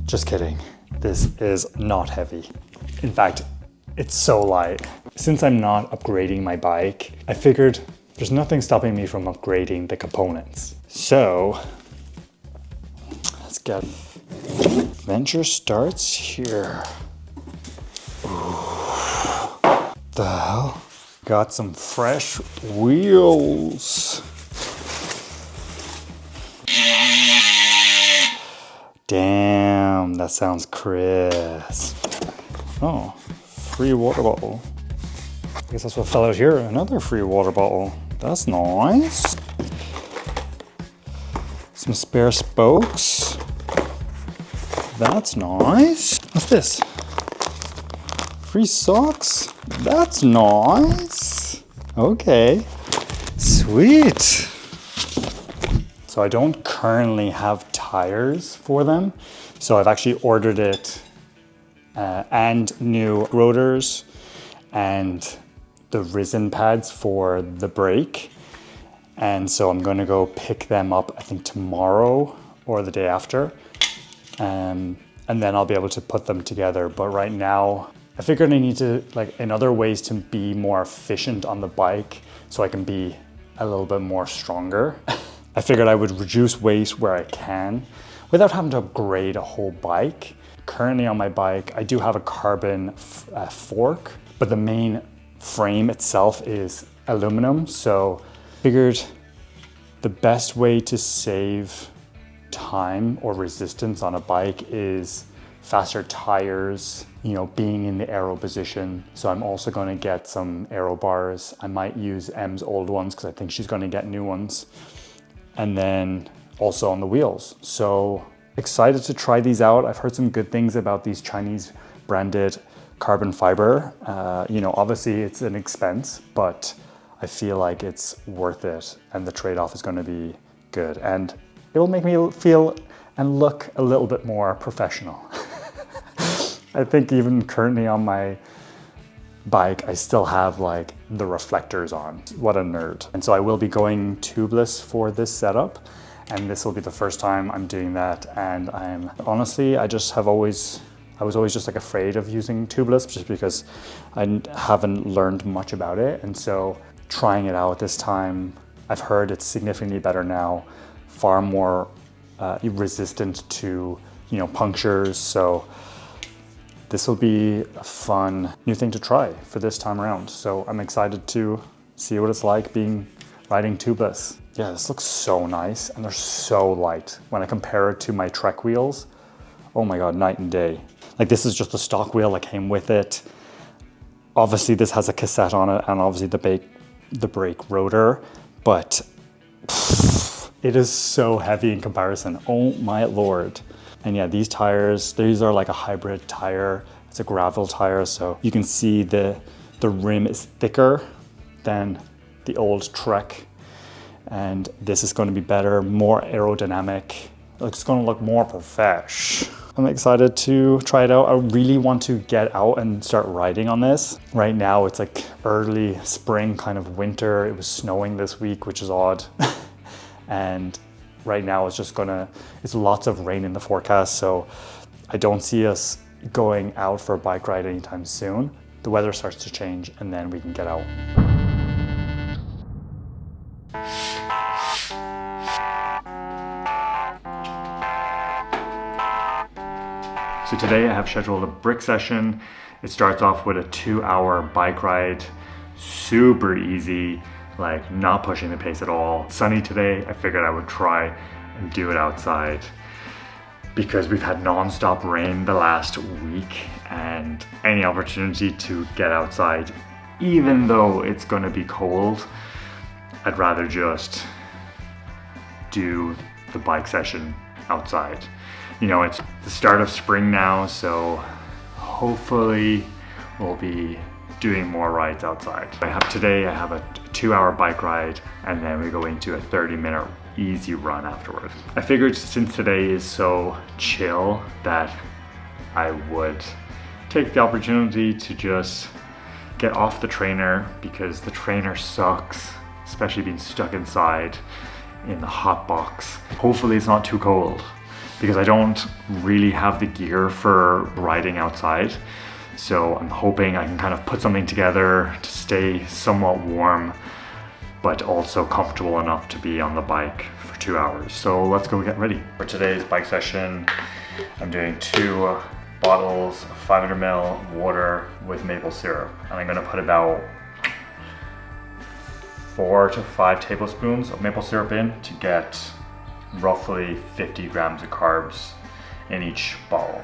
Just kidding. This is not heavy. In fact, it's so light. Since I'm not upgrading my bike, I figured there's nothing stopping me from upgrading the components. So, let's get adventure starts here. Ooh. The hell? Got some fresh wheels. Damn, that sounds crisp. Oh, free water bottle. I guess that's what fell out here. Another free water bottle. That's nice. Some spare spokes. That's nice. What's this? Free socks. That's nice. Okay, sweet. So I don't currently have tires for them. So I've actually ordered it and new rotors and the risen pads for the brake. And so I'm gonna go pick them up, I think tomorrow or the day after. And then I'll be able to put them together. But right now, I figured I need to, in other ways to be more efficient on the bike so I can be a little bit more stronger. I figured I would reduce weight where I can without having to upgrade a whole bike. Currently on my bike, I do have a carbon fork, but the main frame itself is aluminum. So figured the best way to save time or resistance on a bike is faster tires, being in the aero position. So I'm also going to get some aero bars. I might use Em's old ones because I think she's going to get new ones. And then also on the wheels. So excited to try these out. I've heard some good things about these Chinese branded carbon fiber. Obviously it's an expense, but I feel like it's worth it and the trade-off is going to be good. And it will make me feel and look a little bit more professional. I think even currently on my bike, I still have the reflectors on. What a nerd. And so I will be going tubeless for this setup. And this will be the first time I'm doing that. And I was always just afraid of using tubeless just because I haven't learned much about it. And so trying it out this time, I've heard it's significantly better now, far more resistant to, punctures. So this will be a fun new thing to try for this time around. So I'm excited to see what it's like riding tubeless. Yeah, this looks so nice and they're so light. When I compare it to my Trek wheels, oh my God, night and day. This is just a stock wheel that came with it. Obviously this has a cassette on it and obviously the brake rotor, but it is so heavy in comparison. Oh my Lord. And yeah, these tires, these are a hybrid tire. It's a gravel tire, so you can see the rim is thicker than the old Trek. And this is going to be better, more aerodynamic. It's going to look more profesh. I'm excited to try it out. I really want to get out and start riding on this. Right now it's early spring, kind of winter. It was snowing this week, which is odd. And right now it's lots of rain in the forecast. So I don't see us going out for a bike ride anytime soon. The weather starts to change and then we can get out. So today I have scheduled a brick session. It starts off with a 2-hour bike ride, super easy, not pushing the pace at all. Sunny today, I figured I would try and do it outside because we've had non-stop rain the last week and any opportunity to get outside, even though it's gonna be cold, I'd rather just do the bike session outside. It's the start of spring now, so hopefully we'll be doing more rides outside. Today I have a 2-hour bike ride and then we go into a 30-minute easy run afterwards. I figured since today is so chill that I would take the opportunity to just get off the trainer because the trainer sucks, especially being stuck inside. in the hot box. Hopefully it's not too cold because I don't really have the gear for riding outside. So I'm hoping I can kind of put something together to stay somewhat warm, but also comfortable enough to be on the bike for 2 hours. So let's go get ready. For today's bike session, I'm doing 2 bottles of 500 ml water with maple syrup. And I'm gonna put about 4 to 5 tablespoons of maple syrup in to get roughly 50 grams of carbs in each bottle.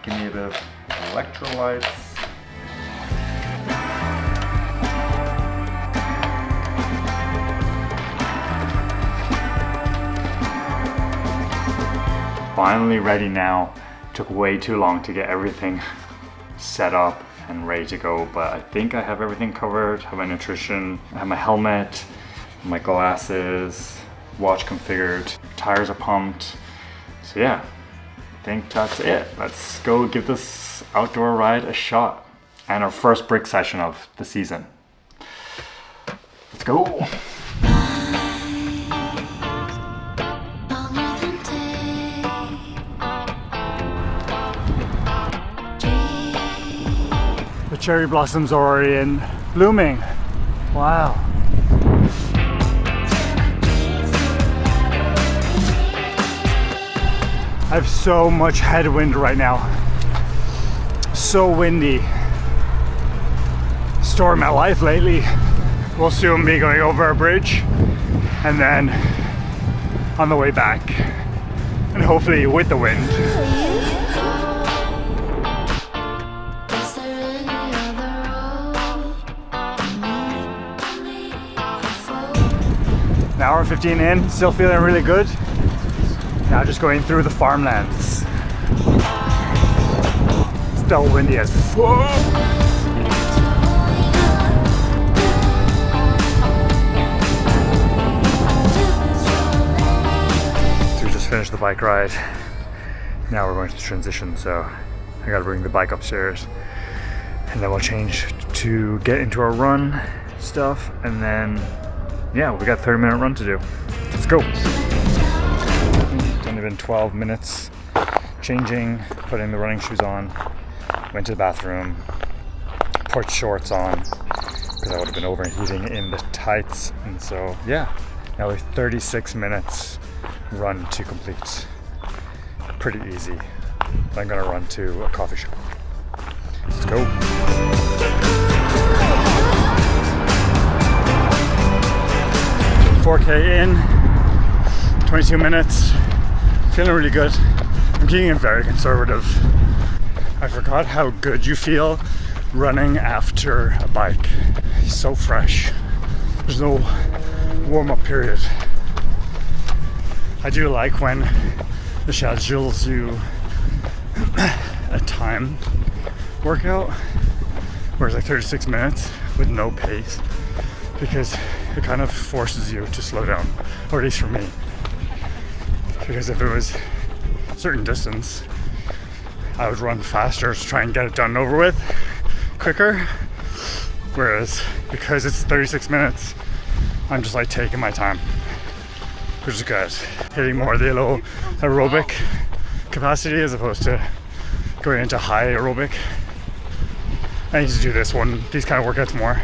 Give me a bit of electrolytes. Finally ready now. Took way too long to get everything set up and ready to go, but I think I have everything covered. I have my nutrition, I have my helmet, my glasses, watch configured, tires are pumped. So yeah, I think that's it. Let's go give this outdoor ride a shot and our first brick session of the season. Let's go. The cherry blossoms are already in blooming. Wow. I have so much headwind right now. So windy. Story of my life lately. We'll soon be going over a bridge and then on the way back. And hopefully with the wind. An hour and 15 in, still feeling really good. Now just going through the farmlands. Still windy as fuck. So we just finished the bike ride. Now we're going to transition, so I gotta bring the bike upstairs. And then we'll change to get into our run stuff, and then yeah, we got a 30-minute run to do. Let's go. It's only been 12 minutes changing, putting the running shoes on, went to the bathroom, put shorts on because I would have been overheating in the tights. And so yeah, now we have 36 minutes run to complete. Pretty easy. I'm gonna run to a coffee shop. Let's go. 4K in, 22 minutes, feeling really good. I'm keeping it very conservative. I forgot how good you feel running after a bike. It's so fresh. There's no warm-up period. I do like when the schedules you a time workout where it's like 36 minutes with no pace, because it kind of forces you to slow down, or at least for me. Because if it was a certain distance, I would run faster to try and get it done and over with quicker. Whereas because it's 36 minutes, I'm just like taking my time, which is good. Hitting more of the low aerobic capacity as opposed to going into high aerobic. I need to do these kind of workouts more.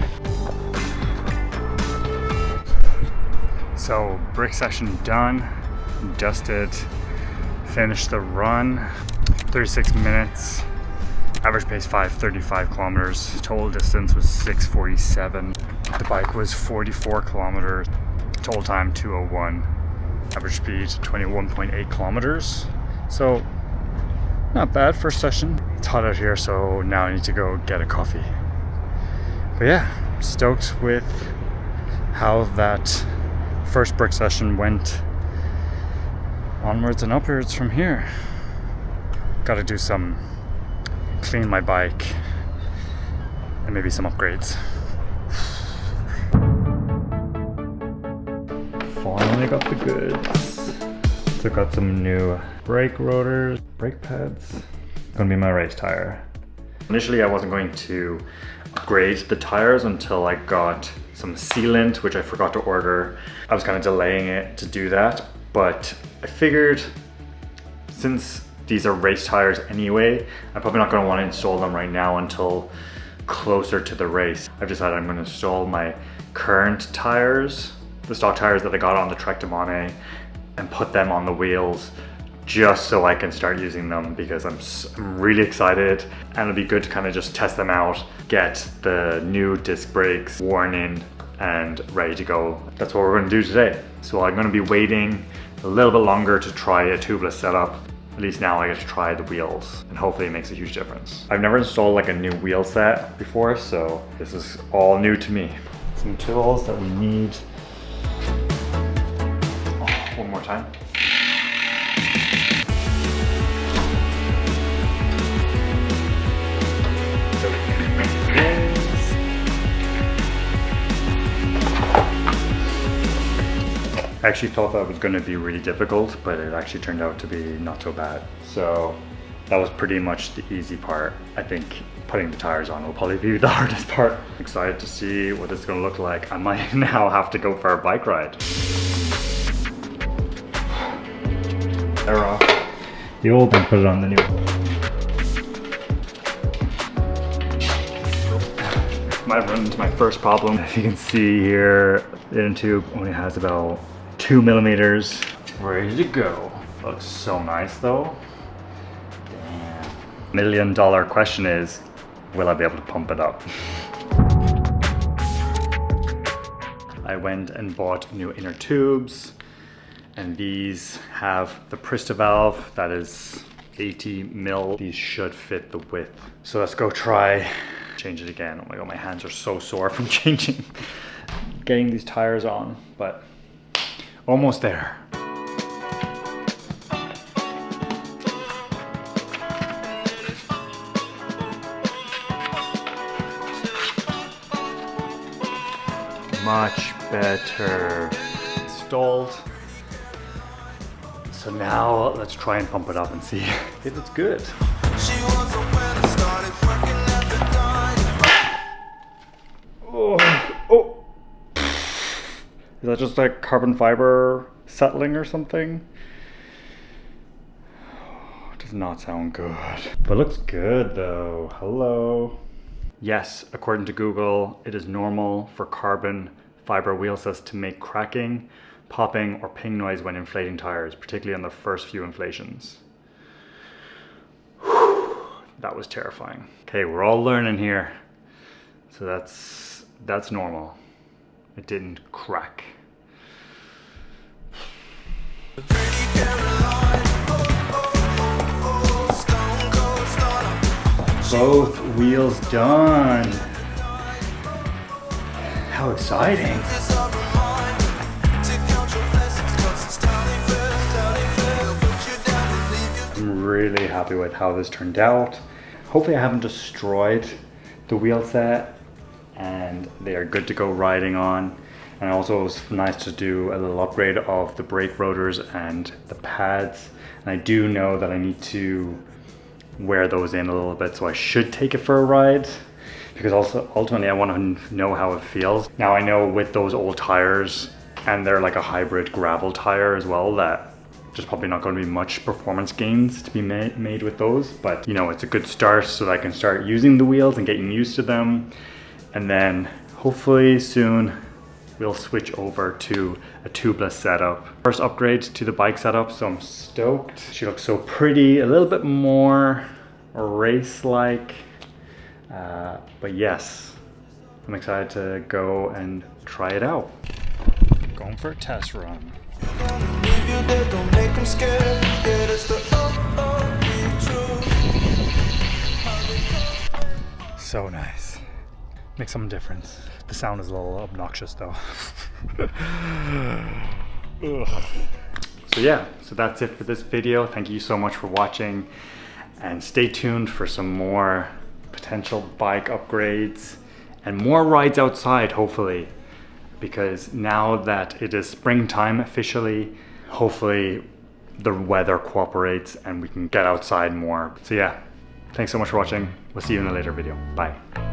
So brick session done, dusted, finished the run, 36 minutes, average pace 5:35 kilometers, total distance was 6:47. The bike was 44 kilometers, total time 2:01, average speed 21.8 kilometers. So not bad first session. It's hot out here, so now I need to go get a coffee. But yeah, stoked with how that first brick session went. Onwards and upwards from here. Got to do some clean my bike and maybe some upgrades. Finally got the goods. So got some new brake rotors, brake pads, Gonna be my race tire. Initially, I wasn't going to upgrade the tires until I got some sealant, which I forgot to order. I was kind of delaying it to do that, but I figured since these are race tires anyway, I'm probably not gonna want to install them right now until closer to the race. I've decided I'm gonna install my current tires, the stock tires that I got on the Trek de Monet, and put them on the wheels just so I can start using them, because I'm really excited, and it'll be good to kind of just test them out, get the new disc brakes worn in and ready to go. That's what we're going to do today. So I'm going to be waiting a little bit longer to try a tubeless setup. At least now I get to try the wheels, and hopefully it makes a huge difference. I've never installed like a new wheel set before, so this is all new to me. Some tools that we need. Oh, one more time. I actually thought that was going to be really difficult, but it actually turned out to be not so bad. So that was pretty much the easy part. I think putting the tires on will probably be the hardest part. I'm excited to see what it's going to look like. I might now have to go for a bike ride. They're off the old and put it on the new. Might run into my first problem. As you can see here, the inner tube only has about 2 millimeters. Ready to go. Looks so nice though. Damn. $1 million question is, will I be able to pump it up? I went and bought new inner tubes, and these have the Prista valve that is 80 mil. These should fit the width. So let's go try change it again. Oh my god, my hands are so sore from getting these tires on, but almost there. Much better. Installed. So now let's try and pump it up and see if it's good. Oh. Is that just like carbon fiber settling or something? Oh, it does not sound good. But it looks good though. Hello. Yes, according to Google, it is normal for carbon fiber wheel sets to make cracking, popping, or ping noise when inflating tires, particularly on the first few inflations. Whew, that was terrifying. Okay, we're all learning here. So that's normal. It didn't crack. Both wheels done. How exciting. I'm really happy with how this turned out. Hopefully I haven't destroyed the wheel set, and they are good to go riding on. And also it was nice to do a little upgrade of the brake rotors and the pads. And I do know that I need to wear those in a little bit, so I should take it for a ride, because also ultimately I want to know how it feels. Now I know with those old tires, and they're like a hybrid gravel tire as well, that there's probably not going to be much performance gains to be made with those, but you know, it's a good start so that I can start using the wheels and getting used to them. And then hopefully soon we'll switch over to a tubeless setup. First upgrade to the bike setup, so I'm stoked. She looks so pretty, a little bit more race-like, but yes, I'm excited to go and try it out. Going for a test run. So nice. Makes some difference. The sound is a little obnoxious though. So yeah, so that's it for this video. Thank you so much for watching, and stay tuned for some more potential bike upgrades and more rides outside, hopefully, because now that it is springtime officially, hopefully the weather cooperates and we can get outside more. So yeah, Thanks so much for watching. We'll see you in a later video. Bye.